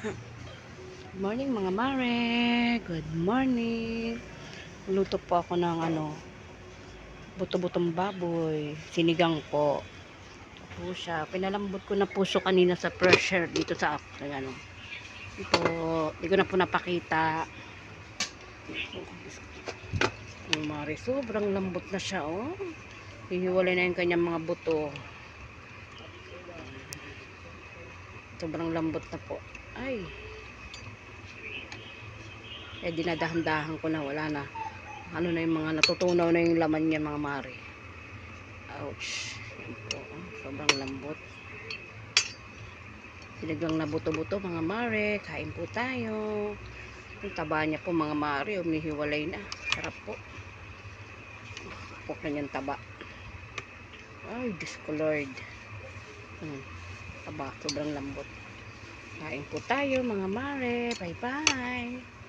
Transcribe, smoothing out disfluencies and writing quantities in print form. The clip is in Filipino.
Good morning mga mare. Good morning. Luto po ako ng buto-butong baboy. Sinigang po. Po siya. Pinalambot ko na puso kanina sa pressure dito sa ito. Hindi ko na po napakita. Yung mare, sobrang lambot na siya, oh. Hihiwalay na yung kanyang mga buto. Sobrang lambot na po. Ay. Dinadahan-dahan ko na, wala na. Ano na yung mga natutunaw na yung laman niya mga mare. Ouch. Yan po, oh. Sobrang lambot. Sinigang na buto-buto mga mare. Kain po tayo. Yung taba niya po mga mare, umihiwalay na. Sarap po. Pok na niyang taba. Ay, discolored. Taba, sobrang lambot. Kain po tayo mga mare. Bye bye.